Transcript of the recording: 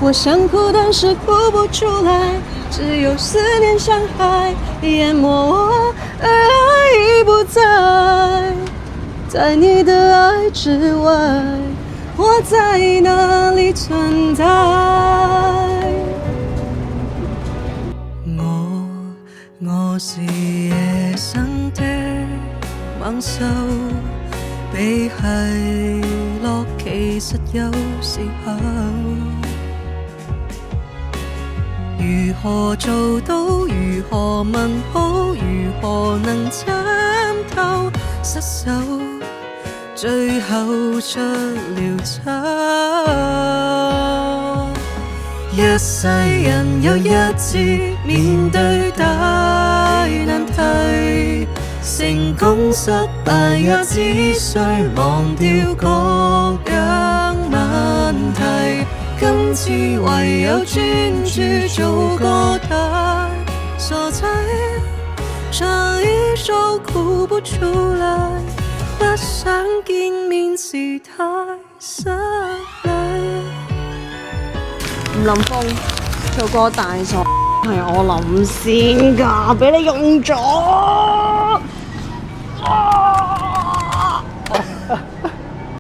我想哭，但是哭不出来，只有思念像海淹没我，而爱已不在，在你的爱之外，我在哪里存在？我是野生的猛獸，比係樂其實有時候，如何做到？如何問好？如何能參透？失手，最後出了醜。一世人有一次面對大難題，成功失敗也只需忘掉各樣問題。今次唯有專注做個大傻仔，這一首哭不出來，不想見面時太失禮。吳林峰做個大傻係我諗先㗎，俾你用咗。